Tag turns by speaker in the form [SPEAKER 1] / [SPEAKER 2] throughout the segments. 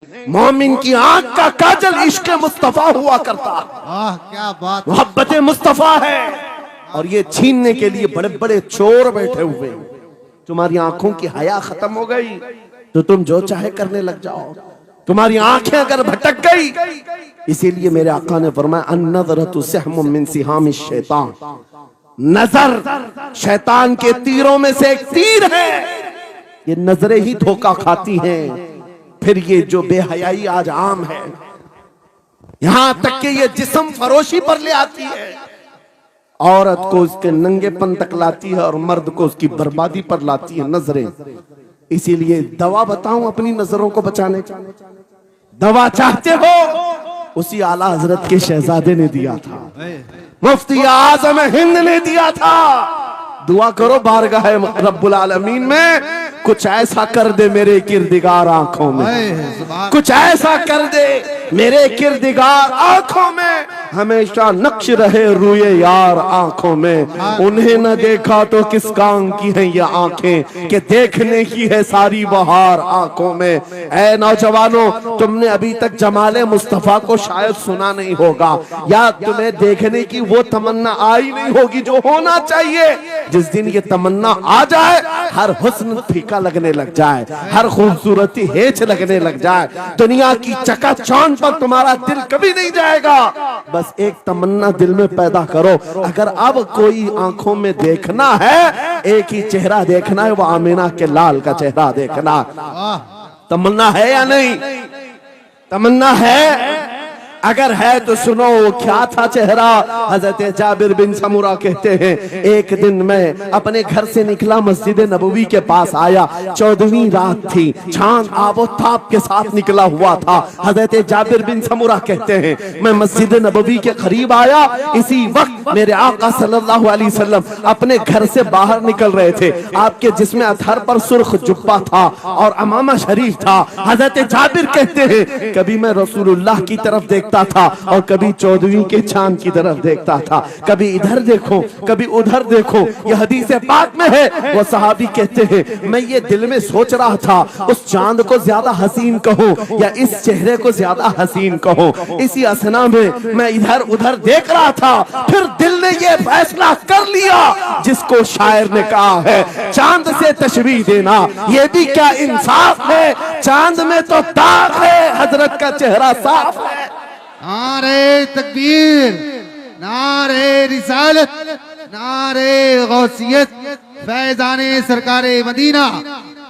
[SPEAKER 1] मोमिन की आंख का काजल इश्क मुस्तफा हुआ करता।
[SPEAKER 2] क्या बात,
[SPEAKER 1] मोहब्बत मुस्तफा है। और ये छीनने के लिए बड़े बड़े चोर बैठे हुए हैं। तुम्हारी आंखों की हया खत्म हो गई तो तुम जो चाहे करने लग जाओ। तुम्हारी आंखें अगर भटक गई, इसीलिए मेरे आका ने फरमाया अन्नज़रतु सहमुम मिन सिहामि शैतान, नजर शैतान के तीरों में से एक तीर है। ये नजरें ही धोखा खाती हैं। फिर ये जो बेहयाई आज आम है, यहां तक कि ये जिस्म फरोशी पर ले आती है। औरत को उसके नंगेपन तक लाती है और मर्द को उसकी बर्बादी पर लाती है नजरें। इसीलिए दवा बताऊं अपनी नजरों को बचाने का? दवा चाहते हो? उसी आला हजरत के शहजादे ने दिया था, मुफ्ती आजम हिंद ने दिया था। दुआ करो बारगाह रब्बुल आलमीन में कुछ ऐसा कर दे मेरे किरदिगार आंखों में, कुछ ऐसा कर दे मेरे किरदिगार आंखों में, हमेशा नक्श रहे रूए यार आंखों में। उन्हें न देखा तो किस काम की है ये आंखें कि देखने की है सारी बहार आंखों में। ऐ नौजवानों, तुमने अभी तक जमाले मुस्तफा को शायद सुना नहीं होगा, या तुम्हें देखने की वो तमन्ना आई नहीं होगी जो होना चाहिए। जिस दिन ये तमन्ना आ जाए, हर हुस्न फीका लगने लग जाए, हर खूबसूरती हेच लगने लग जाए, दुनिया की चकाचौंध पर तुम्हारा दिल कभी नहीं जाएगा। बस एक तमन्ना दिल में पैदा करो, अगर अब कोई आंखों में देखना है, एक ही चेहरा देखना है, वो आमीना के लाल का चेहरा देखना। तमन्ना है या नहीं? तमन्ना है? अगर है तो सुनो, क्या था चेहरा? हजरत जाबिर बिन समुरा कहते हैं, एक दिन मैं अपने घर से निकला, मस्जिद नबवी के पास आया। 14वीं रात थी, चांद आबोताब के साथ निकला हुआ था। हजरत जाबिर बिन समुरा कहते हैं, मैं मस्जिद नबवी के करीब आया, इसी वक्त मेरे आका सल्लल्लाहु अलैहि वसल्लम अपने घर से बाहर निकल रहे थे। आपके जिस्म अतहर पर सुर्ख जुब्बा था और अमामा शरीफ था। हजरत जाबिर कहते हैं, कभी मैं रसूलुल्लाह की तरफ देखता था और कभी 14वीं के चांद की तरफ देखता था, कभी इधर देखो कभी उधर देखो। यह हदीस पाक में है। वो सहाबी कहते हैं, मैं ये दिल में सोच रहा था, उस चांद को ज्यादा हसीन कहूं या इस चेहरे को ज्यादा हसीन कहूं। इसी असना में मैं इधर उधर देख रहा था, फिर दिल ने ये फैसला कर लिया जिसको शायर ने कहा है, चांद से तशबीह देना ये भी क्या इंसाफ है, चांद में तो दाग है, हजरत का चेहरा साफ है।
[SPEAKER 2] नारे तकबीर, नारे रिसालत, नारे गौसियत, फैजाने सरकारे मदीना,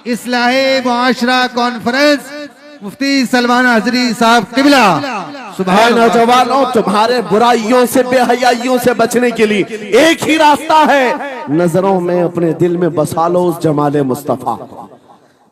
[SPEAKER 2] इस्लाहे मुआशरा कॉन्फ्रेंस, मुफ्ती सलमान हजरी साहब किबला।
[SPEAKER 1] सुबह नौजवानों, तुम्हारे बुराइयों से बेहयाइयों से बचने के लिए एक ही रास्ता है, नजरों में अपने दिल में बसा लो उस जमाले मुस्तफा को।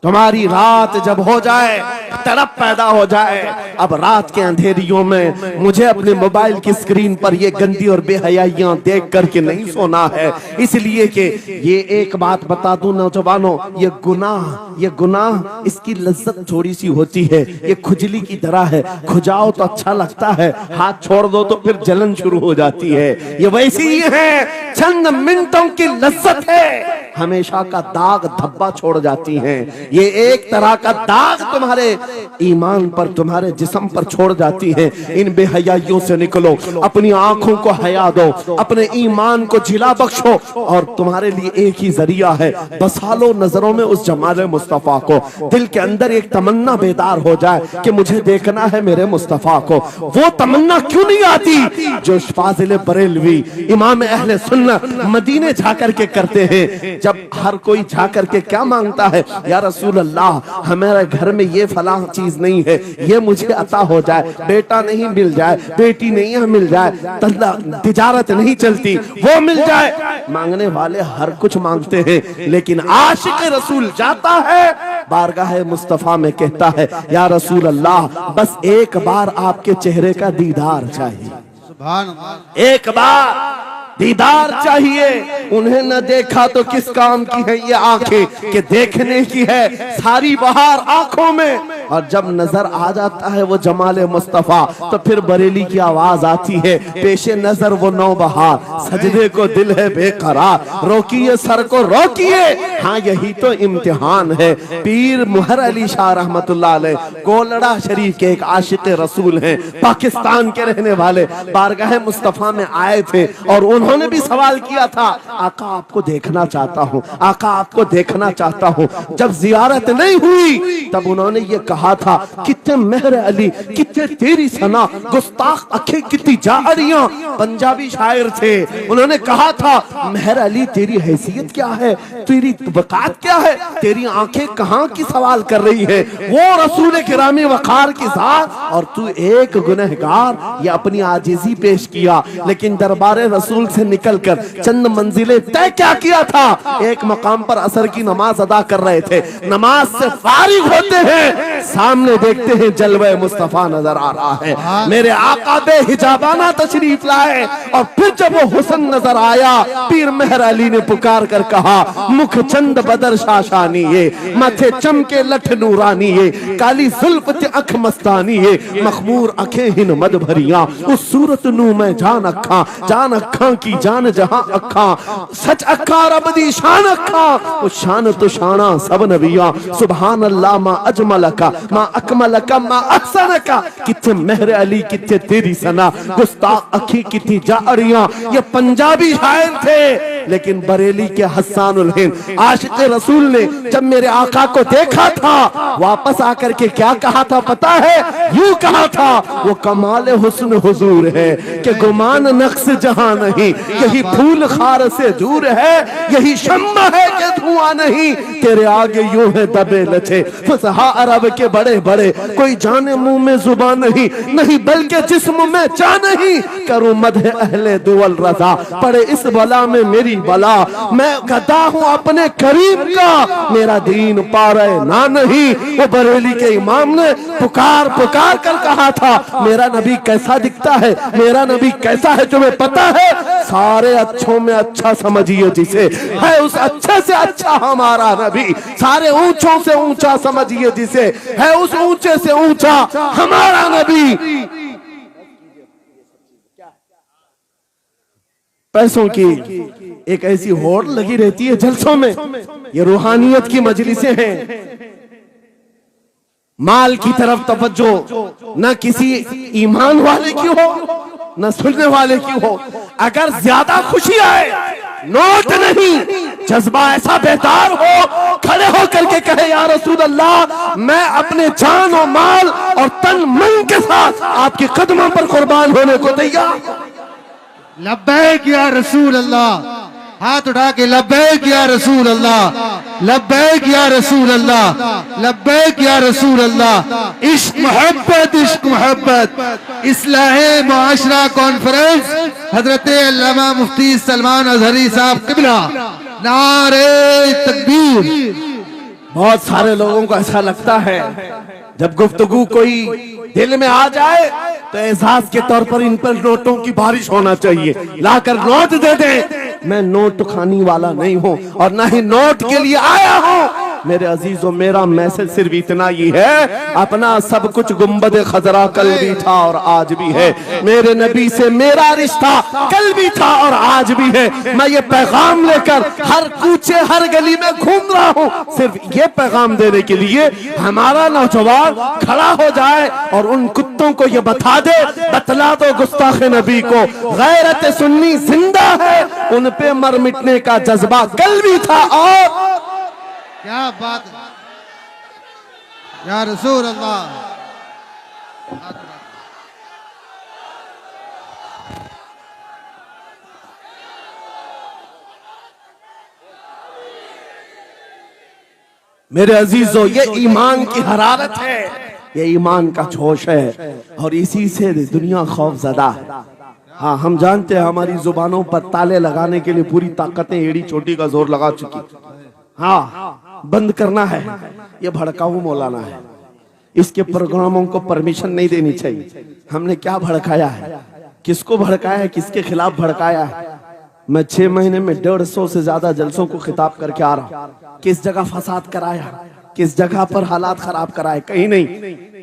[SPEAKER 1] तुम्हारी रात जब हो जाए, तड़प पैदा हो जाए, अब रात के अंधेरियों में मुझे अपने मोबाइल की स्क्रीन पर ये गंदी और बेहयाइयां देख करके नहीं सोना है। इसलिए कि ये एक बात बता दूं नौजवानों, ये गुनाह इसकी लज्जत थोड़ी सी होती है, ये खुजली की तरह है। खुजाओ तो अच्छा लगता है, हाथ छोड़ दो तो फिर जलन शुरू हो जाती है। ये वैसी ही है, चंद मिनटों की लज्जत है, हमेशा का दाग धब्बा छोड़ जाती हैं। ये एक तरह का दाग तुम्हारे ईमान पर, तुम्हारे जिस्म पर छोड़ जाती है। इन बेहयाइयों से निकलो, अपनी आंखों को हया दो, अपने ईमान को जिला बख्शो, और तुम्हारे लिए एक ही जरिया है, बसा लो नजरों में उस जमाले मुस्तफा को। दिल के अंदर एक तमन्ना बेदार हो जाए कि मुझे देखना है मेरे मुस्तफा को। वो तमन्ना क्यों नहीं आती जो फाजिल बरेलवी इमाम अहले सुन्नत मदीने जाकर के करते हैं? जब हर कोई जाकर के क्या मांगता है, या रसूल अल्लाह हमारे घर में ये फलां चीज नहीं है, ये मुझे अता हो जाए, बेटा नहीं मिल जाए, बेटी नहीं है मिल जाए, तिजारत नहीं चलती वो मिल जाए। मांगने वाले हर कुछ मांगते हैं, लेकिन आशिक रसूल जाता है बारगाह मुस्तफा में, कहता है, या रसूल अल्लाह बस एक बार आपके चेहरे का दीदार चाहिए,
[SPEAKER 2] सुभान अल्लाह,
[SPEAKER 1] एक बार दीदार चाहिए। उन्हें न देखा तो किस काम की है ये आंखें कि देखने की है सारी बहार आंखों में। और जब नजर आ जाता है वो जमाले मुस्तफा तो फिर बरेली की आवाज आती है, पेशे नजर वो नौबहार, सजदे को दिल है बेकरार, रोकिए सर को रोकिए। हाँ यही तो इम्तिहान है। पीर मुहर अली शाह रहमतुल्लाह अलैह कोलड़ा शरीफ के एक आशिक रसूल हैं, पाकिस्तान के रहने वाले, बारगाह मुस्तफा में आए थे और उन्होंने भी सवाल किया था, आका आपको देखना चाहता हूँ, आका आपको देखना चाहता हूँ। जब जियारत नहीं हुई तब उन्होंने ये कहा था, कितने मेहर अली कितने तेरी सना, गुस्ताख अखे कितनी जारियां। पंजाबी शायर थे, उन्होंने कहा था मेहर अली तेरी हैसियत क्या है, तेरी वकात क्या है, तेरी आंखें कहाँ की सवाल कर रही है, वो रसूल किरामी वकार की जात और तू एक गुनहगार। ये अपनी आजिजी पेश किया, लेकिन दरबार रसूल से निकलकर चंद मंजिलें तय क्या किया था। एक मकाम पर असर की नमाज अदा कर रहे थे, नमाज से फारिग होते हैं, सामने देखते हैं जलवे मुस्तफा नजर आ रहा है। मेरे आका बेहिजाबाना तशरीफ लाए और फिर जब वो हुस्न नजर आया, पीर मेहर अली ने पुकार कर कहा, मुख चंद बदर शाशानी ये, माथे चमके लठ नूरानी ये, काली जुल्फ ते अख मस्तानी ये, मखमूर अखे हिन मद भरिया, उस सूरत नू मैं जान अखा की जान जहां अखा, सच अखा रब दी शान अखा, उस शान तो शाना सब नबिया, सुभान अल्लाह मा अजमल का मा अकमल का मा अहसन का। कितने मेहर अली कितने तेरी सना, गुस्ताख अखी कितनी जारियां। ये पंजाबी शायर थे, लेकिन बरेली के हस्सानुल हिंद आशिक रसूल ने जब मेरे आका को देखा था, वापस आकर के क्या कहा था पता है? यूं कहा था, वो कमाल हुस्न हुजूर है कि गुमान नक्श जहां नहीं, यही फूल खार से दूर है, यही शम्मा है कि धुआं नहीं, तेरे आगे यूं है दबे लचे फसहा अरब के बड़े बड़े, कोई जाने मुंह में जुबान नहीं, नहीं बल्कि जिस्म में जा नहीं, करूं मदह अहले दुवल रजा, पड़े इस बला में मेरी बला, मैं गदा हूं अपने करीब का, मेरा दीन पा रहे ना नहीं। वो बरेली के इमाम ने पुकार पुकार कर कहा था, मेरा नबी कैसा दिखता है, मेरा नबी कैसा है तुम्हें पता है? सारे अच्छों में अच्छा समझिए जिसे, है उस अच्छे से अच्छा हमारा नबी, सारे ऊंचों से ऊंचा समझिए जिसे, है उस ऊंचे से ऊंचा हमारा नबी। पैसों की एक ऐसी होड़ लगी रहती है जलसों में, ये रूहानियत की मजलिसें हैं, माल की तरफ तवज्जो न किसी ईमान वाले की हो न सुनने वाले की हो। अगर ज्यादा खुशी आए, नोट नहीं, जज्बा ऐसा बेदार हो, खड़े होकर के कहे या रसूल अल्लाह, मैं अपने जान और माल और तन मन के साथ आपके कदमों पर कुर्बान होने को तैयार।
[SPEAKER 2] लब्बैक या रसूल अल्लाह, हाथ उठा के लब्बैक या रसूल अल्लाह, लब्बैक या रसूल अल्लाह, लब्बैक या रसूल अल्लाह। इश्क मोहब्बत इस्लाहे मुआशरा कॉन्फ्रेंस हजरत अल्लामा मुफ्ती सलमान अजहरी साहब किबला, नारे तकबीर।
[SPEAKER 1] बहुत सारे लोगों को ऐसा लगता है जब गुफ्तगू कोई दिल में आ जाए तो एहसास के तौर पर इन पर नोटों की बारिश होना चाहिए, लाकर नोट दे दें। मैं नोट खानी वाला नहीं हूं और ना ही नोट के लिए आया हूं। मेरे अजीजों, मेरा मैसेज सिर्फ इतना ही है, अपना सब कुछ गुंबद खजरा कल भी था और आज भी है, मेरे नबी से मेरा रिश्ता कल भी था और आज भी है। मैं ये पैगाम लेकर हर कूचे हर गली में घूम रहा हूँ, सिर्फ ये पैगाम देने के लिए हमारा नौजवान खड़ा हो जाए और उन कुत्तों को ये बता दे, बतला दो गुस्ताख नबी को, गैरत सुन्नी जिंदा है, उन पे मर मिटने का जज्बा कल भी था और
[SPEAKER 2] क्या बात है या रसूल अल्लाह।
[SPEAKER 1] मेरे अजीजों, ये ईमान की हरारत है, ये ईमान का जोश है और इसी से दुनिया खौफजदा है। हाँ, हम जानते हैं हमारी जुबानों पर ताले लगाने के लिए पूरी ताकतें एड़ी चोटी का जोर लगा चुकी। हाँ, बंद करना है, ये भड़काऊ मौलाना है, इसके प्रोग्रामों को परमिशन नहीं देनी चाहिए। हमने क्या भड़काया है, किसको भड़काया है, किसके खिलाफ भड़काया है? मैं 6 महीने में 150 से ज्यादा जलसों को खिताब करके आ रहा हूं। किस जगह फसाद कराया, किस जगह पर हालात खराब कराए, कहीं नहीं।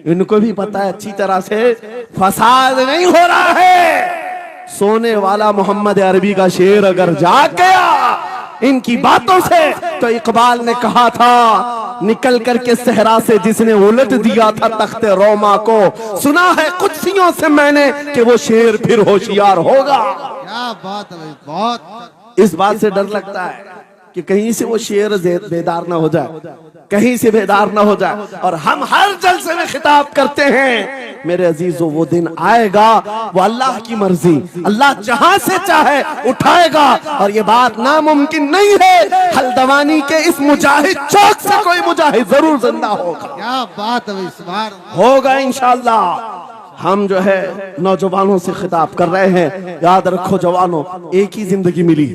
[SPEAKER 1] इनको भी पता है अच्छी तरह से फसाद नहीं हो रहा है। सोने वाला मोहम्मद अरबी का शेर अगर जाग गया इनकी बातों से, तो इकबाल ने कहा था निकल करके सहरा से जिसने उलट दिया था तख्ते रोमा को, सुना है कुत्सियों से मैंने कि वो शेर फिर होशियार होगा।
[SPEAKER 2] क्या बात है भाई, बहुत।
[SPEAKER 1] इस बात से डर लगता है कि कहीं से वो शेर बेदार ना हो जाए, कहीं से बेदार ना हो जाए। और हम हर जलसे में खिताब करते हैं मेरे अजीजों, वो दिन आएगा, वो अल्लाह की मर्जी, अल्लाह जहां से चाहे उठाएगा। और ये बात नामुमकिन नहीं है, हल्द्वानी के इस मुजाहिद चौक से कोई मुजाहिद जरूर जिंदा होगा।
[SPEAKER 2] क्या बात है भाई, सुभान
[SPEAKER 1] होगा इंशाअल्लाह। हम जो है नौजवानों से खिताब कर रहे हैं, याद रखो जवानों, एक ही जिंदगी मिली,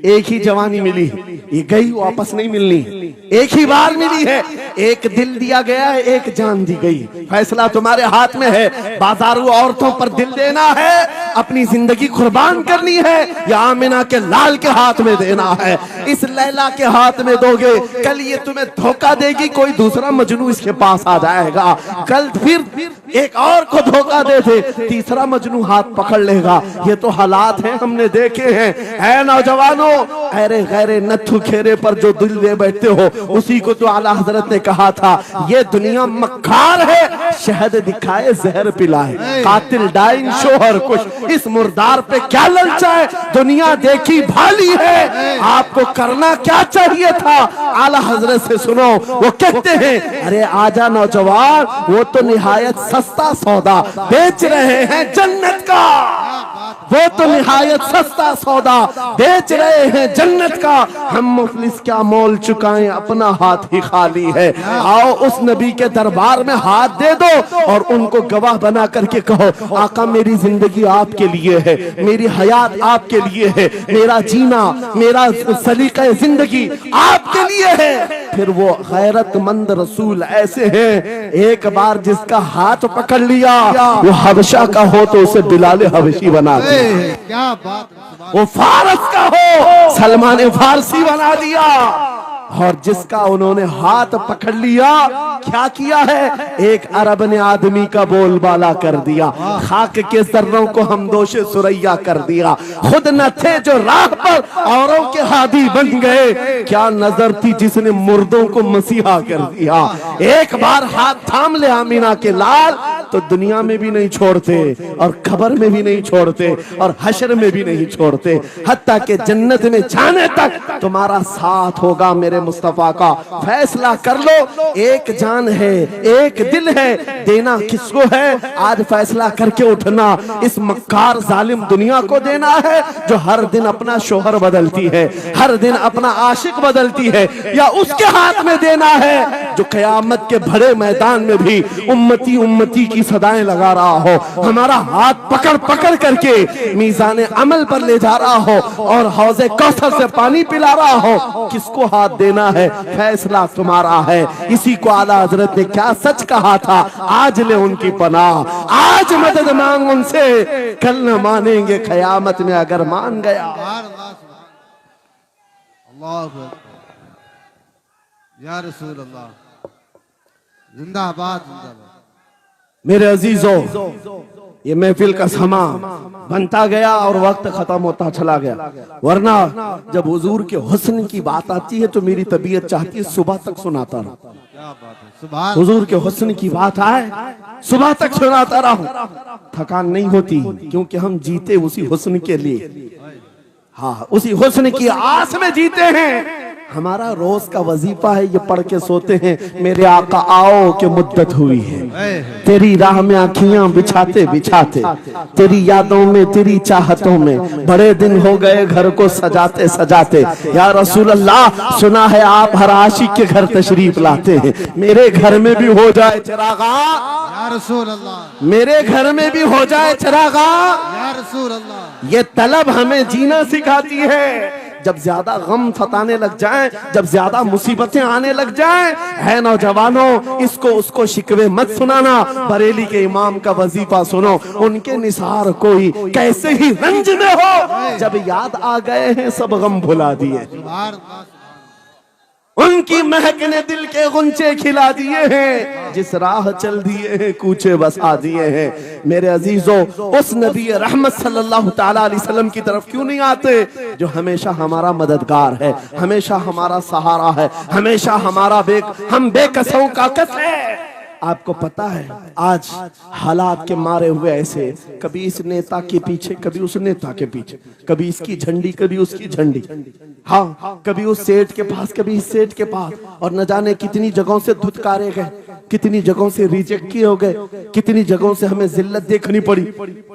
[SPEAKER 1] एक ही जवानी मिली, ये गई वापस नहीं मिलनी, एक ही बार मिली है। एक दिल दिया गया है, एक जान दी गई, फैसला तुम्हारे हाथ में है। बाजारू औरतों पर दिल देना है, अपनी जिंदगी कुर्बान करनी है, या आमिना के लाल के हाथ में देना है। इस लैला के हाथ में दोगे, कल ये तुम्हें धोखा देगी, कोई दूसरा मजनू इसके पास आ जाएगा, कल फिर एक और को धोखा दे दे, तीसरा मजनू हाथ पकड़ लेगा। ये तो हालात हैं, हमने देखे हैं। ऐ नौजवानों, अरे गैरे नथु खेरे पर जो दिल दे बैठते हो, उसी को तो आला हजरत ने कहा था, ये दुनिया मक्कार है, शहद दिखाए जहर पिलाए, कातिल डाइन शोहर कुछ, इस मुर्दार पे क्या ललचाए, दुनिया देखी भाली है, आपको करना क्या चाहिए था। आला हजरत से सुनो, वो कहते हैं, अरे आजा नौजवान, वो तो निहायत सस्ता सौदा बेच रहे हैं जन्नत का, वो तो निहायत सस्ता सौदा बेच रहे हैं जन्नत का। हम मुफलिस क्या मोल चुकाएं, अपना हाथ ही खाली है। आओ उस नबी के दरबार में हाथ दे दो और उनको गवाह बना करके कहो, आका मेरी जिंदगी आपके लिए है, मेरी हयात आपके लिए है, मेरा जीना, मेरा सलीका जिंदगी आपके लिए है। फिर वो गैरतमंद रसूल ऐसे हैं, एक बार जिसका हाथ पकड़ लिया, वो हबशा का हो तो उसे बिलाल हबशी बना दिया,
[SPEAKER 2] क्या बात है,
[SPEAKER 1] वो फारस का हो सलमान फारसी बना दिया। और जिसका उन्होंने हाथ पकड़ लिया, क्या किया है, एक अरब ने आदमी का बोलबाला कर दिया, खाक के जर्रों को हमदोशे सुरैया कर दिया, खुद न थे जो राह पर औरों के हादी बन गए, क्या नजर थी जिसने मुर्दों को मसीहा कर दिया। एक बार हाथ थाम ले आमीना के लाल, तो दुनिया में भी नहीं छोड़ते और खबर में भी नहीं छोड़ते और हशर में भी नहीं छोड़ते, हत्ता के जन्नत में जाने तक तुम्हारा साथ होगा। मेरे मुस्तफा का फैसला कर लो, एक जान है, एक दिल है, देना किसको है, आज फैसला करके उठना। इस मक्कार जालिम दुनिया को देना है जो हर दिन अपना शोहर बदलती है, हर दिन अपना आशिक बदलती है, या उसके हाथ में देना है जो कयामत के भरे मैदान में भी उम्मती उम्मती की सदाएं लगा रहा हो, हमारा हाथ पकड़ पकड़ करके मीज़ान अमल पर ले जा रहा हो और हौज़े कौसर से पानी पिला रहा हो। किसको हाथ देना है, फैसला तुम्हारा है। इसी को आला हजरत ने क्या सच कहा था, आज ले उनकी पनाह, आज मदद मांग उनसे, कल न मानेंगे कयामत में अगर मान गया।
[SPEAKER 2] अल्लाह या रसूल अल्लाह, जिंदाबाद जिंदाबाद।
[SPEAKER 1] मेरे अजीजों, ये महफिल का समा बनता गया और वक्त खत्म होता चला गया, वरना जब हुजूर के हुस्न की बात आती है तो मेरी तबीयत चाहती है सुबह तक सुनाता रहूं।
[SPEAKER 2] क्या बात है, सुभान।
[SPEAKER 1] हुजूर के हुस्न की बात आए, सुबह तक सुनाता रहूं, थकान नहीं होती, क्योंकि हम जीते उसी हुस्न के लिए, हाँ उसी हुस्न की आस में जीते हैं। हमारा रोज का वजीफा है, ये पढ़ के सोते हैं, मेरे आका आओ कि मुद्दत हुई है, तेरी राह में आँखियां बिछाते बिछाते, तेरी यादों में, तेरी चाहतों में, बड़े दिन हो गए घर को सजाते सजाते। या रसूल अल्लाह, सुना है आप हर आशिक के घर तशरीफ लाते हैं, मेरे घर में भी हो जाए चिरागा,
[SPEAKER 2] या रसूल अल्लाह,
[SPEAKER 1] मेरे घर में भी हो जाए चिरागा।
[SPEAKER 2] या रसूल अल्लाह,
[SPEAKER 1] ये तलब हमें जीना सिखाती है। जब ज्यादा गम सताने लग जाएं, जब ज्यादा मुसीबतें आने लग जाएं, है नौजवानों, इसको उसको शिकवे मत सुनाना, बरेली के इमाम का वजीफा सुनो। उनके निसार कोई कैसे ही रंज में हो, जब याद आ गए हैं सब गम भुला दिए। उनकी महक ने दिल के गुंचे खिला दिए हैं, जिस राह चल दिए हैं कूचे बसा दिए हैं। मेरे अजीजों, उस नबी रहमत सल्लल्लाहु ताला अलैहि वसल्लम की तरफ क्यों नहीं आते, जो हमेशा हमारा मददगार है, हमेशा हमारा सहारा है, हमेशा हमारा हम बेकसों का कस है। आपको पता है आज हालात के मारे हुए ऐसे, कभी इस नेता के पीछे, कभी उस नेता के पीछे, कभी इसकी झंडी, कभी उसकी झंडी, हाँ, कभी उस सेठ के पास, कभी इस सेठ के पास, और न जाने कितनी जगहों से धुतकारे गए, कितनी जगहों से रिजेक्ट किए हो गए, कितनी जगहों से हमें जिल्लत देखनी पड़ी।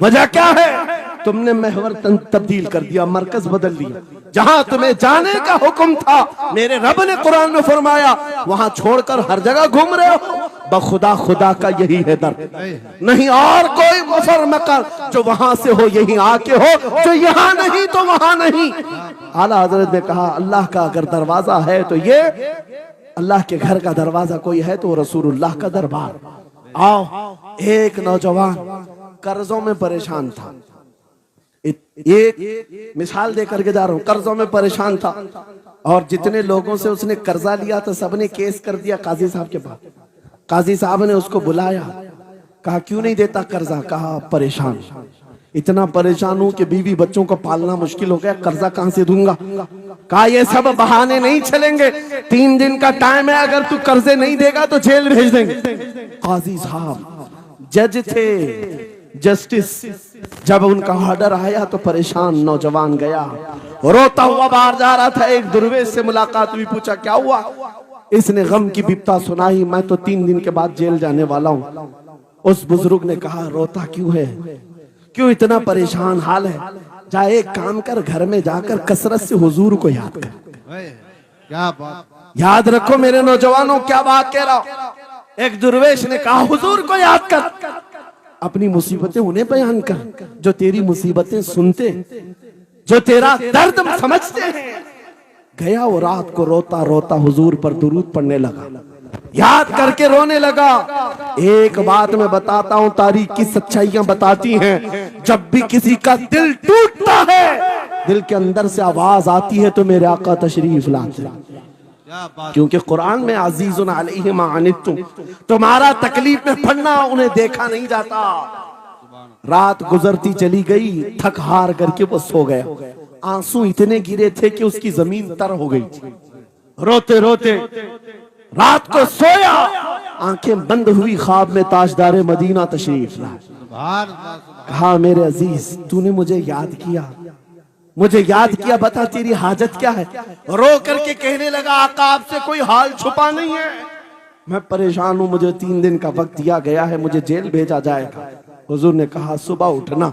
[SPEAKER 1] वजह क्या है? तुमने महवर तब्दील कर दिया, मरकज बदल लिया। जहां तुम्हें जाने का हुक्म था, मेरे रब ने कुरान में फरमाया, वहां छोड़कर हर जगह घूम रहे हो। बखुदा खुदा का यही है दर, नहीं और कोई मुफर मकर, जो वहां से हो यही आके हो, जो यहाँ नहीं तो वहां नहीं। आला हजरत ने कहा, अल्लाह का अगर दरवाजा है तो ये अल्लाह के घर का दरवाजा कोई है तो रसूलुल्लाह का दरबार। आओ, एक नौजवान कर्जों में परेशान था, एक मिसाल देकर के जा रहा हूं, कर्जों में परेशान था, और जितने लोगों से उसने कर्जा लिया था सबने केस कर दिया काजी साहब के पास। काजी साहब ने उसको बुलाया, कहा क्यों नहीं देता कर्जा? कहा परेशान, इतना परेशान हूं कि बीवी बच्चों को पालना मुश्किल हो गया, कर्जा कहां से दूंगा? कहा ये सब बहाने नहीं चलेंगे, 3 दिन का टाइम है, अगर तू कर्जे नहीं देगा तो जेल भेज देंगे। काजी साहब जज थे, जस्टिस, जब उनका ऑर्डर आया तो परेशान नौजवान गया, रोता हुआ बाहर जा रहा था। एक दुर्वेश से मुलाकात हुई, पूछा क्या हुआ? इसने गम की बिपता सुनाई, मैं तो 3 दिन के बाद जेल जाने वाला हूं। उस बुजुर्ग ने कहा, रोता क्यों है, क्यों इतना परेशान हाल है? जा एक काम कर, घर में जाकर कसरत से हुजूर को याद कर।
[SPEAKER 2] क्या बात,
[SPEAKER 1] याद रखो मेरे नौजवानों, क्या बात कह रहा हूं। एक दुर्वेश ने कहा, हुजूर को याद कर, अपनी मुसीबतें उन्हें बयान कर जो तेरी मुसीबतें सुनते, जो तेरा दर्द समझते हैं। गया वो रात को रोता रोता हुजूर पर दुरूद पढ़ने लगा, याद करके रोने लगा। एक बात मैं बताता हूं, तारीख की सच्चाइयां बताती हैं, जब भी किसी का दिल टूटता है, दिल के अंदर से आवाज आती है तो मेरे आका तशरीफ लाते हैं। क्योंकि कुरान में अजीजुन अलैहि मा अनित्तुम, तुम्हारा तकलीफ में पड़ना उन्हें देखा नहीं जाता। रात गुजरती चली गई, थक हार करके वो सो गया। आंसू इतने गिरे थे कि उसकी जमीन तर हो गई। रोते रोते रात को सोया, आंखें बंद हुई, ख्वाब में ताजदारे मदीना तशरीफ लाए। कहा मेरे अजीज, तूने मुझे याद किया, मुझे याद किया, बता तेरी हाजत क्या है? रो करके कहने लगा, आका आपसे कोई हाल छुपा नहीं है, मैं परेशान हूं, मुझे 3 दिन का वक्त दिया गया है, मुझे जेल भेजा जाएगा। हुजूर ने कहा, सुबह उठना,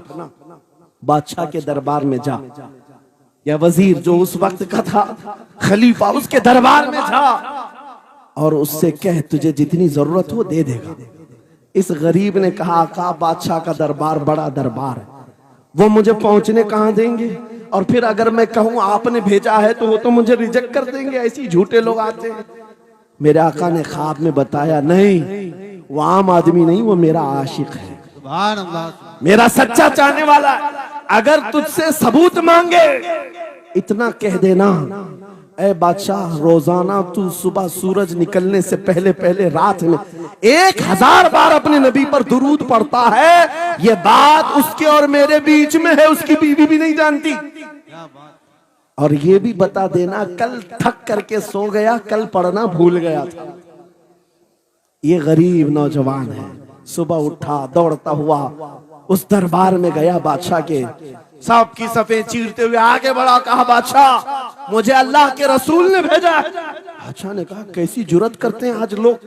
[SPEAKER 1] बादशाह के दरबार में जा, या वजीर जो उस वक्त का था, खलीफा, उसके दरबार में जा और उससे कह तुझे जितनी जरूरत हो दे देगा। इस गरीब ने कहा, आका बादशाह का दरबार बड़ा दरबार है, वो मुझे पहुंचने कहां देंगे, और फिर अगर मैं कहूं आपने भेजा है तो वो तो मुझे रिजेक्ट कर देंगे, ऐसे झूठे लोग आते हैं। मेरे आका ने ख्वाब में बताया, नहीं वो आम आदमी नहीं, वो मेरा आशिक है, मेरा सच्चा चाहने वाला है। अगर तुझसे सबूत मांगे इतना कह देना, ऐ बादशाह रोजाना तू सुबह सूरज निकलने से पहले पहले रात में 1000 बार अपने नबी पर दुरूद पढ़ता है, ये बात उसके और मेरे बीच में है, उसकी बीवी भी नहीं जानती। और ये भी बता देना, कल थक करके सो गया, कल पढ़ना भूल गया था। ये गरीब नौजवान है, सुबह उठा, दौड़ता हुआ उस दरबार में गया, बादशाह के सब की सफेद चीरते हुए आगे बढ़ा, कहा बादशाह मुझे अल्लाह के रसूल ने भेजा है। बादशाह ने कहा, कैसी जुर्रत करते हैं आज लोग,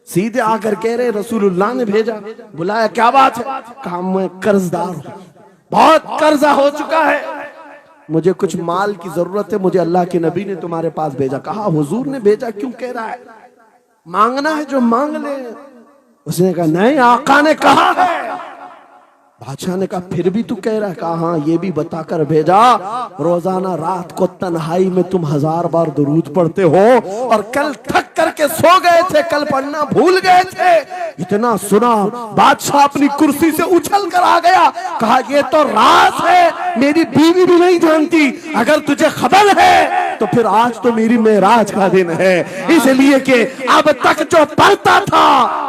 [SPEAKER 1] सीधे आकर कह रहे रसूलुल्लाह ने भेजा। बुलाया, क्या बात है? कहा मैं कर्जदार हूं, बहुत कर्जा हो चुका है, मुझे कुछ माल की जरूरत है, मुझे अल्लाह के नबी ने तुम्हारे पास भेजा। कहा हुजूर ने भेजा, क्यों कह रहा है, मांगना है जो मांग ले। उसने कहा नहीं, आका ने कहा है। बादशाह ने कहा फिर भी तू कह रहा है? कहा हाँ, ये भी बताकर भेजा रोजाना रात को तन्हाई में तुम 1000 बार दुरूद पढ़ते हो और कल थक करके सो गए थे, कल पढ़ना भूल गए थे। इतना सुना बादशाह अपनी कुर्सी से उछल कर आ गया, कहा ये तो राज है, मेरी बीवी भी नहीं जानती, अगर तुझे खबर है तो फिर आज तो मेरी मेराज का दिन है, इसलिए कि अब तक जो पढ़ता था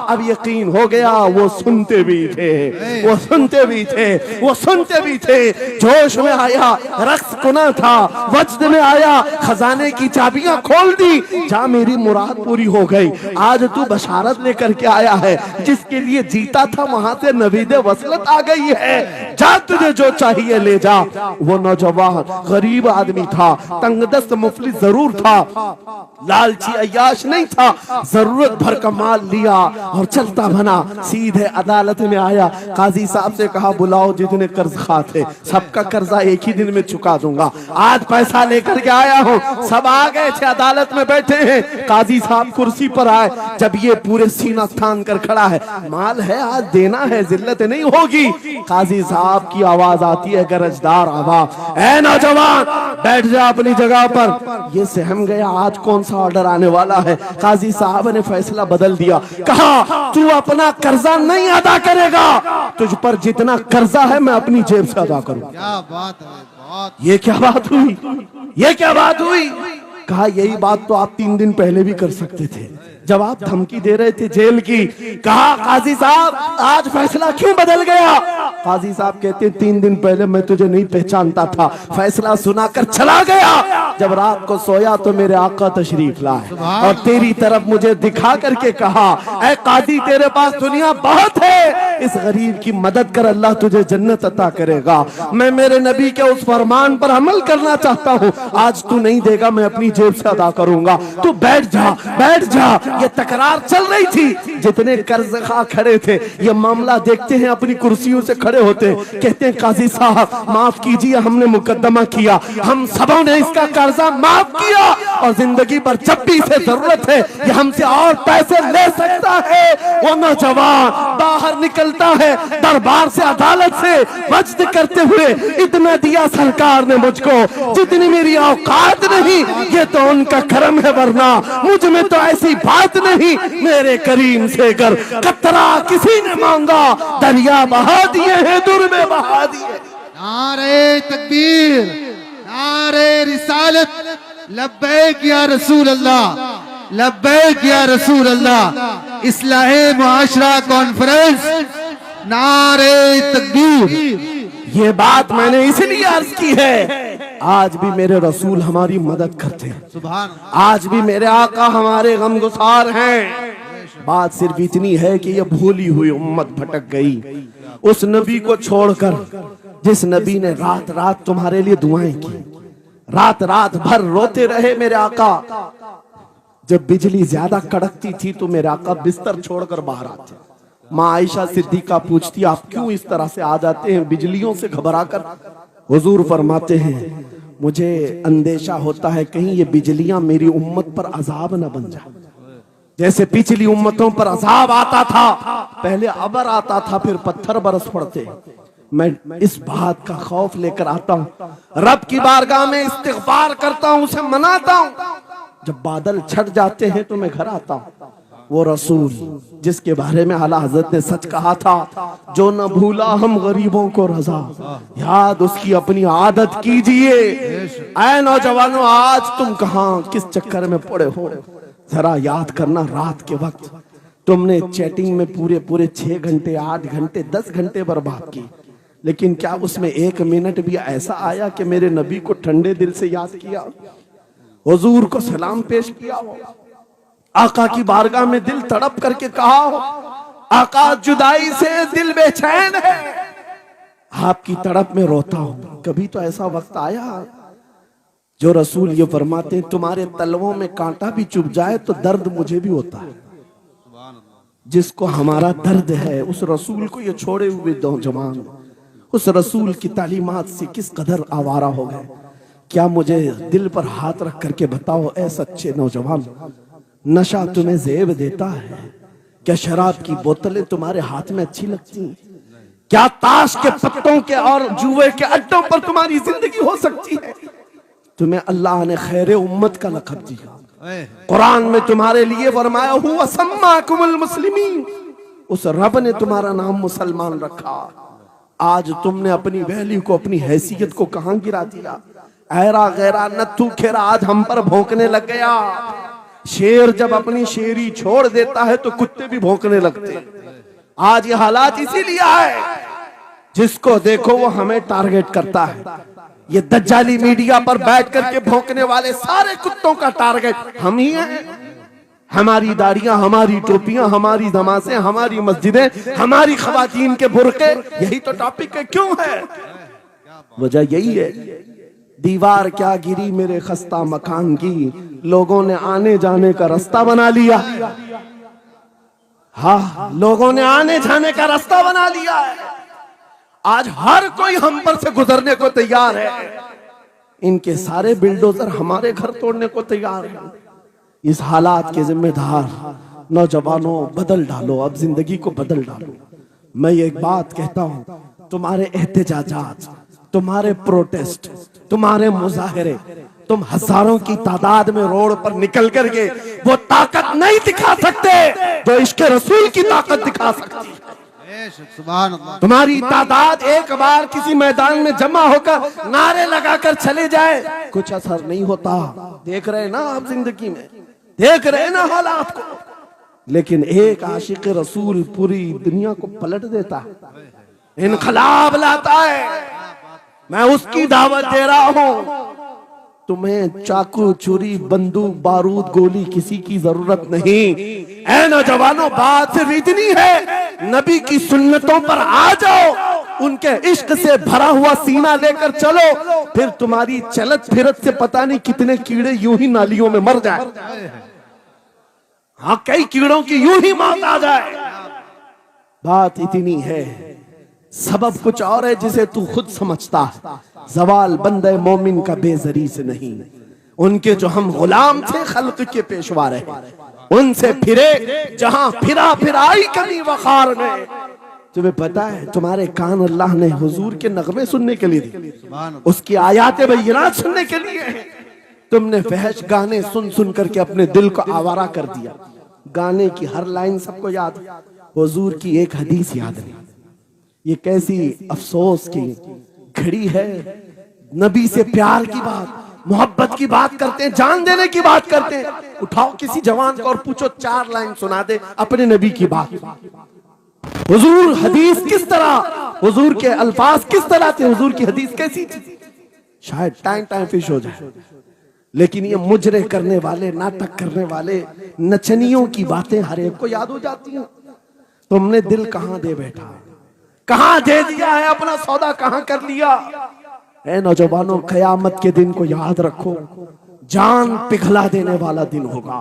[SPEAKER 1] अब यकीन हो गया वो सुनते भी थे, वो सुनते भी थे, वो सुनते भी थे। जोश में आया, रक्स कुना था, वज्द में आया, खजाने की चाबियां खोल दी, जा मेरी मुराद पूरी हो गई। आज तू बशारत लेकर के आया है, जिसके लिए जीता था वहां से नवीदे वसलत आ गई है, जा तुझे जो चाहिए ले जा। वो नौजवान गरीब आदमी था, तंगदस्त मुफलिस जरूर था, लालची अय्याश नहीं था, जरूरत भर का माल लिया और चलता बना, सीधे अदालत में आया। काजी साहब से कहा बुलाओ जितने कर्ज खा थे, सबका कर्जा एक ही दिन में चुका दूंगा, आज पैसा लेकर के आया हूँ। सब आ गए थे, अदालत में बैठे हैं, काजी साहब कुर्सी पर आए, जब ये पूरे सीना थान कर खड़ा है, माल है आज देना है, जिल्लत नहीं होगी। काजी साहब की आवाज आती है, गरजदार आवाज, ऐ नौजवान बैठ जा अपनी जगह पर। ये सहम गया, आज कौन सा ऑर्डर आने वाला है। काजी साहब ने फैसला बदल दिया, कहा तू अपना कर्जा नहीं अदा करेगा, तुझ पर जितना कर्जा है मैं अपनी जेब से अदा करूं।
[SPEAKER 2] क्या बात है, बहुत।
[SPEAKER 1] ये क्या बात हुई, ये क्या बात हुई? कहा यही बात तो आप 3 दिन पहले भी कर सकते थे, जब आप धमकी दे रहे थे जेल की। कहा काजी साहब आज फैसला क्यों बदल गया? काजी साहब कहते 3 दिन पहले मैं तुझे नहीं पहचानता था, फैसला सुनाकर चला गया, जब रात को सोया तो मेरे आका तशरीफ लाए और तेरी तरफ मुझे दिखा करके कहा, ऐ काजी तेरे पास दुनिया बहुत है, इस गरीब की मदद कर, अल्लाह तुझे जन्नत अता करेगा। मैं मेरे नबी के उस फरमान पर अमल करना चाहता हूँ, आज तू नहीं देगा मैं अपनी जेब से अदा करूंगा, तू बैठ जा, बैठ जा। ये तकरार चल रही थी, जितने कर्ज खा खड़े थे ये मामला देखते हैं, अपनी कुर्सियों से खड़े होते, कहते हैं काजी साहब माफ कीजिए, हमने मुकदमा किया, हम सबों ने इसका कर्जा माफ किया और जिंदगी भर जब भी इसे जरूरत है ये हमसे और पैसे ले सकता है। वो नौजवान बाहर निकलता है दरबार से, अदालत से, वज्द करते हुए, इतना दिया सरकार ने मुझको जितनी मेरी औकात नहीं, ये तो उनका करम है, वरना मुझ में तो ऐसी बात नहीं, मेरे करीम से कर कतरा किसी ने मांगा, दरिया बहा दिए हैं, दूर में बहा दिए।
[SPEAKER 2] नारे तकबीर, नारे रिसालत, लब्बैक या रसूल अल्लाह, लब्बैक या रसूल अल्लाह। इस्लाहे मुआशरा कॉन्फ्रेंस, नारे तकबीर।
[SPEAKER 1] ये बात मैंने इसलिए अर्ज की है, आज भी मेरे रसूल हमारी मदद करते हैं,
[SPEAKER 2] सुभान,
[SPEAKER 1] आज भी मेरे आका हमारे गमगुसार हैं। बात सिर्फ इतनी है कि ये भूली हुई उम्मत भटक गई उस नबी को छोड़कर, जिस नबी ने रात रात तुम्हारे लिए दुआएं की, रात रात भर रोते रहे मेरे आका। जब बिजली ज्यादा कड़कती थी तो मेरे आका बिस्तर छोड़कर बाहर आते। माँ आयशा सिद्दीका पूछती आप क्यों इस तरह से आ जाते हैं बिजलियों से घबरा कर? हुजूर फरमाते हैं मुझे अंदेशा होता है कहीं ये बिजलियां मेरी उम्मत पर अजाब न बन जाए, जैसे पिछली उम्मतों पर अजाब आता था, पहले अबर आता था फिर पत्थर बरस पड़ते। मैं इस बात का खौफ लेकर आता हूँ, रब की बारगाह में इस्तिग़फार करता हूँ, उसे मनाता हूँ, जब बादल छट जाते हैं तो मैं घर आता हूँ। वो रसूल जिसके बारे में आला हजरत ने सच कहा था, जो न भूला हम गरीबों को रजा, याद उसकी अपनी आदत कीजिए। ऐ नौजवानों आज तुम कहाँ किस चक्कर में पड़े हो, जरा याद करना। रात के वक्त तुमने चैटिंग में पूरे पूरे 6 घंटे 8 घंटे 10 घंटे बर्बाद की, लेकिन क्या उसमें 1 मिनट भी ऐसा आया कि मेरे नबी को ठंडे दिल से याद किया, हुजूर को सलाम पेश किया हो, आका की बारगाह में दिल तड़प करके कहा हो, आका जुदाई से दिल बेचैन है, आपकी तड़प में रोता हूं। कभी तो ऐसा वक्त आया जो रसूल ये फरमाते हैं तुम्हारे तलवों में कांटा भी चुभ जाए तो दर्द मुझे भी होता है। जिसको हमारा दर्द है उस रसूल को ये छोड़े हुए नौजवान उस रसूल की तालीमात से किस कदर आवारा हो गए। क्या मुझे दिल पर हाथ रख करके बताओ ऐ सच्चे नौजवान, नशा तुम्हें जेब देता है क्या? शराब की बोतलें तुम्हारे हाथ में अच्छी लगती हैं क्या ताश के पत्तों के और जुए के अड्डों पर तुम्हारी जिंदगी हो सकती है? तुम्हें अल्लाह ने खैर उम्मत का लक़ब दिया। कुरान में तुम्हारे लिए फरमाया हुआ सम्माकुमुल मुस्लिमीन, उस रब ने तुम्हारा नाम मुसलमान रखा। आज तुमने अपनी वैल्यू को, अपनी हैसियत को कहां गिरा दिया? ऐरा गैरा नत्थू खेरा आज हम पर भौंकने लग गया। शेर जब अपनी शेरी छोड़ देता है तो कुत्ते भी भौंकने लगते। आज ये हालात इसीलिए है, जिसको देखो वो हमें टारगेट करता है। ये दज्जाली मीडिया पर बैठ करके भौंकने वाले सारे कुत्तों का टारगेट हम ही हैं। हमारी दाढ़ियां, हमारी टोपियां, हमारी नमाज़ें, हमारी मस्जिदें, हमारी खवातीन के बुर्के, यही तो टॉपिक है। क्यों है? वजह यही है, दीवार क्या गिरी मेरे खस्ता मकान की, लोगों ने आने जाने का रास्ता बना लिया। हाँ, लोगों ने आने जाने का रास्ता बना लिया है। आज हर कोई हम पर से गुजरने को तैयार है। इनके सारे बिल्डोजर हमारे घर तोड़ने को तैयार है। इस हालात के जिम्मेदार नौजवानों, बदल डालो, अब जिंदगी को बदल डालो। मैं एक बात कहता हूं, तुम्हारे एहतजाजात, तुम्हारे प्रोटेस्ट, तुम्हारे मुजाहरे, तुम हजारों की तादाद में रोड पर निकल करके वो ताकत नहीं दिखा सकते जो इश्क रसूल की ताकत दिखा सकती है। तुम्हारी तादाद एक बार किसी मैदान में जमा होकर नारे लगाकर चले जाए, कुछ असर नहीं होता। देख रहे ना आप जिंदगी में, देख रहे ना हालात को। लेकिन एक आशिक रसूल पूरी दुनिया को पलट देता है, इनकलाब लाता है। मैं उसकी दावत दे रहा हूं। तुम्हें चाकू, छुरी, बंदूक, बारूद, गोली किसी की जरूरत नहीं। ऐ नौजवानों, बात सिर्फ इतनी है, नबी की सुन्नतों पर आ जाओ, उनके इश्क से भरा हुआ सीना लेकर चलो, फिर तुम्हारी चलत फिरत से पता नहीं कितने कीड़े यूं ही नालियों में मर जाए। हाँ, कई कीड़ों की यूं ही मौत आ जाए। बात इतनी है, सबब कुछ और है जिसे तू खुद समझता है। जवाल बंदे मोमिन का बेजरी से नहीं, उनके जो हम गुलाम थे खल्क के पेशवा रहे, उनसे फिरे जहां फिरा फिराई कमी वखार में। तुम्हें पता है, तुम्हारे कान अल्लाह ने हुजूर के नगमे सुनने के लिए दिए, उसकी आयात बय्यिनात सुनने के लिए। तुमने फहश गाने सुन सुन करके अपने दिल को आवारा कर दिया। गाने की हर लाइन सबको याद, हुजूर की एक हदीस याद नहीं। ये कैसी अफसोस की घड़ी है। नबी से प्यार की बात, मोहब्बत की बात करते हैं, जान देने की बात करते हैं। उठाओ किसी जवान को और पूछो 4 लाइन सुना दे अपने नबी की बात। हुजूर हदीस किस तरह, हुजूर के अल्फाज किस तरह थे, हुजूर की हदीस कैसी थी, शायद टाइम फिश हो जाए। लेकिन ये मुजरे करने वाले, नाटक करने वाले, नचनियों की बातें हर एक को याद हो जाती हैं। तुमने दिल कहां दे बैठा, कहां दे दिया है, अपना सौदा कहां कर लिया। ऐ नौजवानों, कयामत के दिन को याद रखो, जान पिघला देने वाला दिन होगा।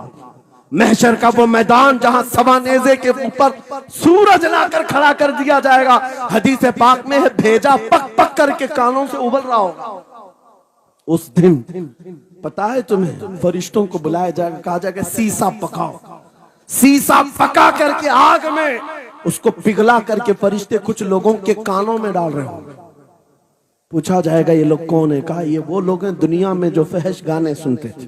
[SPEAKER 1] महशर का वो मैदान जहां सवानेजे के ऊपर सूरज लाकर खड़ा कर दिया जाएगा। हदीस पाक में है, भेजा पक पक करके कानों से उबल रहा होगा। उस दिन पता है तुम्हें, फरिश्तों को बुलाया जाएगा, कहा जाएगा सीसा पकाओ। सीसा पका करके आग में उसको पिघला करके फरिश्ते कुछ लोगों के कानों में डाल रहे होंगे। पूछा जाएगा ये लोग कौन है? कहा ये वो लोग हैं दुनिया में जो फहश गाने सुनते थे,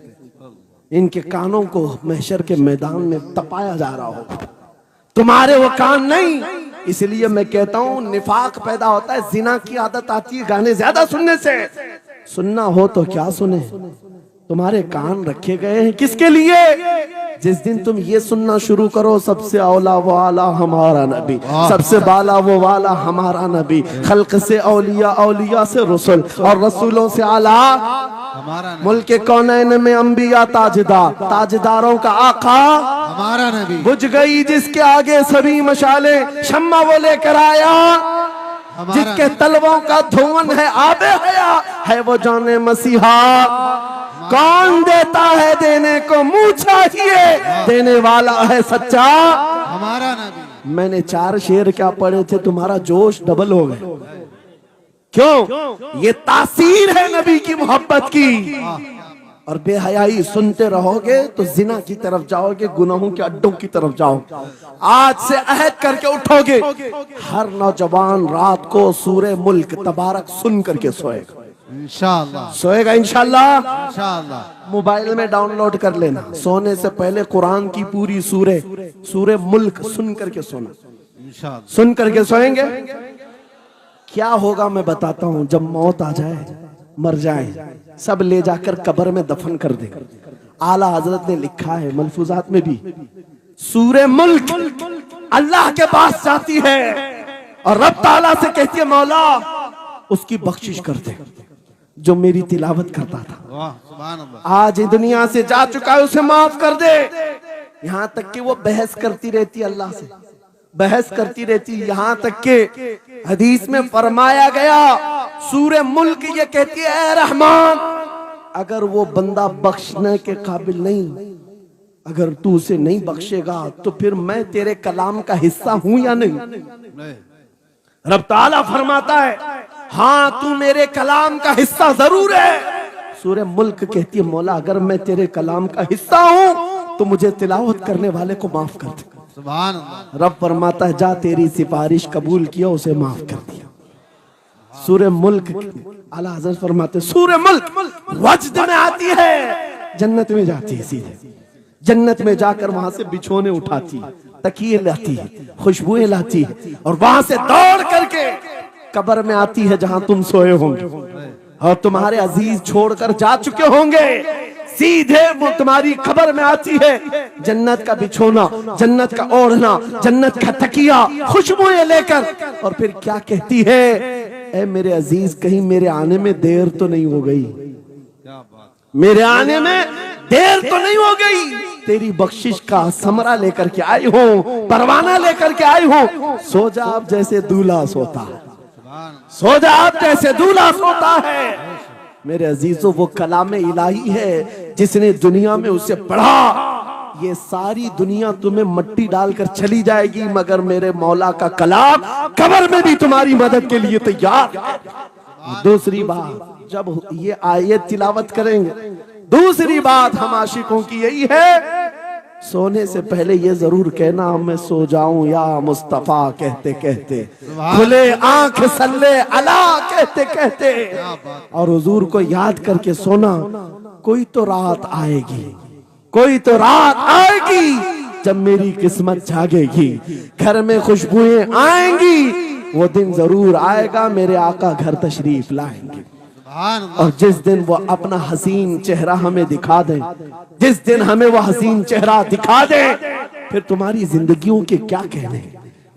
[SPEAKER 1] इनके कानों को महशर के मैदान में तपाया जा रहा होगा, तुम्हारे वो कान नहीं। इसलिए मैं कहता हूं, निफाक पैदा होता है, जिना की आदत आती है गाने ज्यादा सुनने से। सुनना हो तो क्या सुने, तुम्हारे कान रखे गए हैं किसके लिए? जिस दिन तुम ये सुनना शुरू करो, सबसे औला वो आला हमारा नबी, सबसे बाला वो वाला हमारा नबी, खल्क से औलिया, औलिया से रसूल, और रसूलों से आला हमारा नबी, मुल्क कौनैन में अंबिया ताजदार, ताजदारों का आका हमारा नबी। बुझ गई जिसके आगे सभी मशाले, शम्मा वो लेकर आया, जिसके तलवों का धुआं है आबे हया, है वो जाने मसीहा। कौन देता है देने को मुंह चाहिए, देने वाला है सच्चा हमारा नबी। मैंने 4 शेर क्या पढ़े थे, तुम्हारा जोश डबल हो गए। क्यों? ये तासीर है नबी की मोहब्बत की। और बेहयाई सुनते रहोगे तो जिना की तरफ जाओगे, गुनाहों के अड्डों की तरफ जाओगे। आज से अहद करके उठोगे, हर नौजवान रात को सूरे मुल्क तबारक सुन करके सोएगा,
[SPEAKER 2] इंशाअल्लाह
[SPEAKER 1] सोएगा इंशाअल्लाह।
[SPEAKER 2] इंशाअल्लाह।
[SPEAKER 1] मोबाइल में डाउनलोड कर लेना, सोने से पहले कुरान की पूरी सूरे मुल्क सुन करके सोना,
[SPEAKER 2] इंशाअल्लाह।
[SPEAKER 1] सुन करके सोएंगे। क्या होगा मैं बताता हूं, जब मौत आ जाए, मर जाए, सब ले जाकर कब्र में दफन कर दे। आला हजरत ने लिखा है मलफूजात में भी, सूरे मुल्क अल्लाह के पास जाती है और रब ताला से कहती है मौला उसकी बख्शिश कर दे जो मेरी तिलावत करता था,
[SPEAKER 2] वाह सुभान अल्लाह।
[SPEAKER 1] आज दुनिया से जा चुका है, उसे माफ कर दे। यहां तक कि वो बहस करती रहती अल्लाह से, बहस करती रहती, यहां तक के हदीस में फरमाया गया सूरे मुल्क ये कहती है ऐ रहमान, अगर वो बंदा बख्शने के काबिल नहीं, अगर तू उसे नहीं बख्शेगा तो फिर मैं तेरे कलाम का हिस्सा हूं या नहीं। रब ताला फरमाता है हाँ तू मेरे कलाम का हिस्सा जरूर है। सूरे मुल्क कहती है मौला अगर मैं तेरे कलाम का हिस्सा हूं तो मुझे तिलावत करने वाले को माफ कर दे।
[SPEAKER 2] सुभान अल्लाह।
[SPEAKER 1] रब फरमाता है जा तेरी सिफारिश कबूल किया, उसे माफ कर दिया। सूरे मुल्क आला हज़रत फरमाते सूरे मुल्क वज्द में आती है, जन्नत में जाती है, सीधे जन्नत में जाकर वहां से बिछोने उठाती है, तकिए लाती है, खुशबुएं लाती है और वहां से दौड़ करके कब्र में आती है जहां तुम सोए होंगे और तुम्हारे अजीज छोड़कर जा चुके होंगे। सीधे वो तुम्हारी कब्र में आती है, जन्नत का बिछोना, जन्नत का ओढ़ना, जन्नत का तकिया, खुशबुएं लेकर, और फिर क्या कहती है ऐ मेरे अजीज कहीं मेरे आने में देर तो नहीं हो गई,
[SPEAKER 2] क्या बात।
[SPEAKER 1] मेरे आने में देर तो नहीं हो गई, तेरी बख्शिश का समरा लेकर के आई हूँ, परवाना लेकर के आई हूँ। सो जा आप जैसे दूल्हा सोता है, सो जा आप जैसे दूल्हा सोता है। मेरे अजीजों वो कलाम इलाही है जिसने दुनिया में उसे पढ़ा, ये सारी दुनिया तुम्हें मट्टी डालकर चली जाएगी मगर मेरे मौला का कलाम कब्र में भी तुम्हारी मदद के लिए तैयार है। दूसरी बात जब ये आयत तिलावत करेंगे, दूसरी बात हम आशिकों की यही है सोने से पहले ये जरूर कहना मैं सो जाऊं या मुस्तफा कहते कहते, खुले आंख सल्ले अला कहते कहते, और हुजूर को याद करके सोना। कोई तो रात आएगी, कोई तो रात आएगी जब मेरी किस्मत जागेगी, घर में खुशबुएं आएंगी, वो दिन जरूर आएगा मेरे आका घर तशरीफ लाएंगे। और जिस दिन वो अपना हसीन चेहरा हमें दिखा दे, जिस दिन हमें वो हसीन चेहरा दिखा दे, फिर तुम्हारी जिंदगियों के क्या कहने,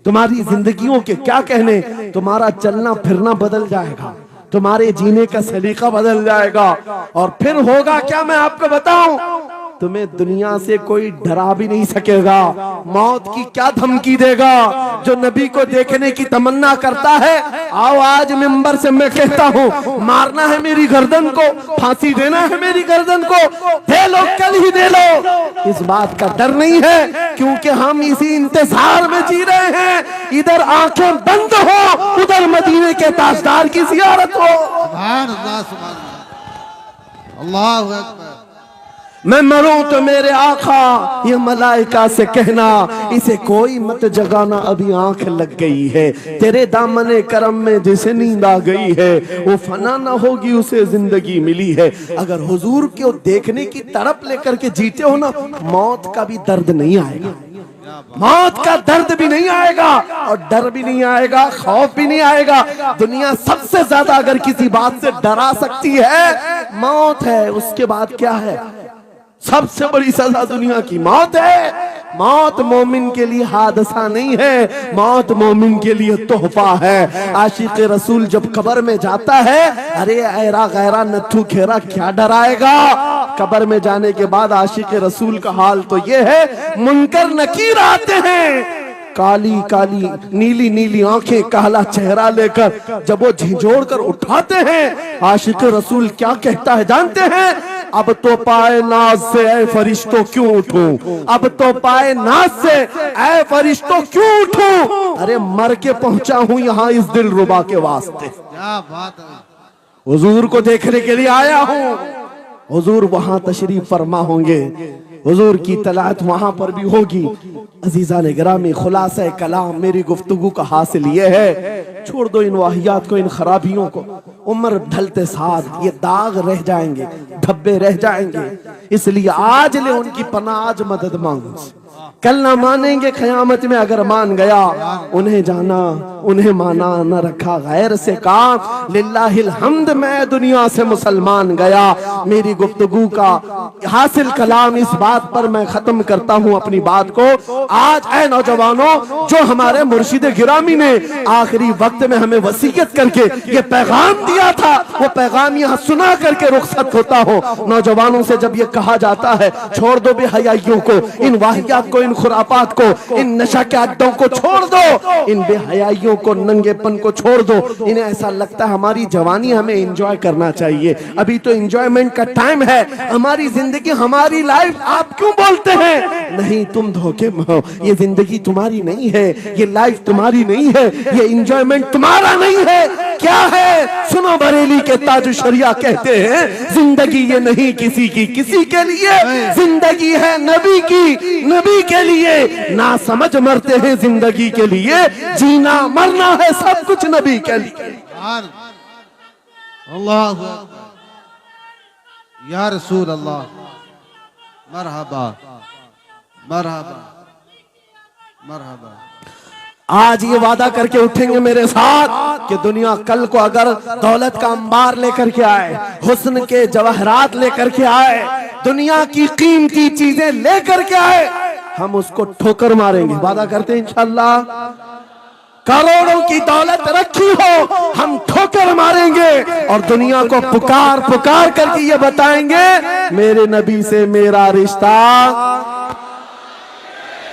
[SPEAKER 1] तुम्हारी जिंदगियों के क्या कहने, तुम्हारा चलना फिरना बदल जाएगा, तुम्हारे जीने का सलीका बदल जाएगा। और फिर होगा क्या मैं आपको बताऊं, तुम्हें दुनिया से कोई डरा भी नहीं सकेगा। मौत की क्या धमकी देगा, जो नबी को देखने की तमन्ना करता है, आओ आज मिंबर से मैं कहता हूँ मारना है मेरी गर्दन को, फांसी देना है मेरी गर्दन को, दे लो कल ही दे लो। इस बात का डर नहीं है क्योंकि हम इसी इंतजार में जी रहे हैं, इधर आंखें बंद हो उधर मदीने के ताजदार की जियारत हो।
[SPEAKER 2] सुभान अल्लाह, सुभान अल्लाह, अल्लाहु अकबर।
[SPEAKER 1] मैं मरूं तो मेरे आका ये मलाइका से कहना इसे कोई मत जगाना, अभी आंख लग गई है तेरे दामने करम में, जिसे नींद आ गई है वो फना ना होगी उसे जिंदगी मिली है। अगर हुजूर को देखने की तड़प लेकर के जीते हो ना, मौत का भी दर्द नहीं आएगा, मौत का दर्द भी नहीं आएगा और डर भी नहीं आएगा, खौफ भी नहीं आएगा। दुनिया सबसे ज्यादा अगर किसी बात से डरा सकती है मौत है, उसके बाद क्या है, सबसे बड़ी सजा दुनिया की मौत है। मौत मोमिन के लिए हादसा नहीं है, मौत मोमिन के लिए तोहफा है। आशिक रसूल जब कब्र में जाता है, अरे ऐरा गैरा नथु खेरा क्या डराएगा। कब्र में जाने के बाद आशिक रसूल का हाल तो ये है, मुनकर नकीर आते हैं, काली काली नीली नीली आंखें, काला चेहरा लेकर जब वो झिझोड़ कर उठाते हैं, आशिक रसूल क्या कहता है जानते हैं, अब तो पाए नाज से ऐ फरिश्तों क्यों उठूं, अब तो पाए नाज से ऐ फरिश्तों क्यों उठूं, अरे मर के पहुंचा हूं यहाँ इस दिल रुबा के वास्ते,
[SPEAKER 2] क्या बात है।
[SPEAKER 1] हुजूर को देखने के लिए आया हूं। हुजूर वहां तशरीफ फरमा होंगे, हुजूर की तलात वहां पर भी होगी। अजीजा ने गिरामी, खुलासा कलाम मेरी गुफ्तगू का हासिल ये है, छोड़ दो इन वाहियात को, इन खराबियों को। उम्र ढलते साथ ये दाग रह जाएंगे, धब्बे रह जाएंगे, इसलिए आज ले उनकी पनाह, आज मदद मांगो। कल ना मानेंगे, क़यामत में अगर मान गया, उन्हें जाना उन्हें माना, न रखा गैर से काम। लिल्लाहिल हम्द, मैं दुनिया से मुसलमान गया। मेरी गुफ्तगू का हासिल कलाम इस बात पर मैं खत्म करता हूँ अपनी बात को। आज ऐ नौजवानों, जो हमारे मुर्शिद गिरामी ने आखिरी वक्त में हमें वसीयत करके ये पैगाम दिया था, वो पैगाम यहाँ सुना करके रुखसत होता हो। नौजवानों से जब ये कहा जाता है छोड़ दो बेहयाइयों को, इन वाहियात को, इन खुरापात को, इन नशा के अड्डों को छोड़ दो, इन बेहयाइयों को, नंगेपन को छोड़ दो। इन्हें ऐसा लगता है हमारी जवानी हमें एंजॉय करना चाहिए, अभी तो एंजॉयमेंट का टाइम है, हमारी जिंदगी, हमारी लाइफ आप क्यों बोलते हैं? नहीं, तुम धोखे में हो, ये जिंदगी तुम्हारी नहीं है, ये लाइफ तुम्हारी नहीं है, ये एंजॉयमेंट तुम्हारा नहीं है। क्या है? सुनो, बरेली के ताज शरिया कहते हैं जिंदगी ये नहीं किसी की किसी के लिए, जिंदगी है नबी की नबी के लिए। ना समझ मरते हैं जिंदगी के लिए, जीना मरना है सब कुछ नबी के लिए।
[SPEAKER 2] अल्लाह या रसूल अल्लाह, मरहबा मरहबा मरहबा।
[SPEAKER 1] आज ये वादा करके उठेंगे मेरे साथ कि दुनिया कल को अगर दौलत का अंबार लेकर के आए, हुस्न के जवाहरात लेकर के आए, दुनिया की कीमती चीजें लेकर के आए, हम उसको ठोकर मारेंगे। वादा करते हैं इंशाअल्लाह। करोड़ों की दौलत रखी हो, हम ठोकर मारेंगे और दुनिया को पुकार पुकार करके ये बताएंगे मेरे नबी से मेरा रिश्ता,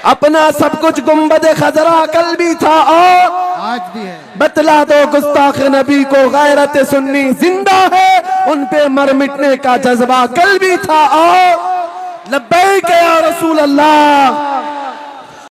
[SPEAKER 1] अपना सब कुछ गुंबद खजरा कल भी था और
[SPEAKER 2] आज भी है।
[SPEAKER 1] बतला दो गुस्ताख नबी को गैरत सुन्नी जिंदा है, उन पे मर मिटने का जज्बा कल भी था और लब्बैक या रसूल अल्लाह।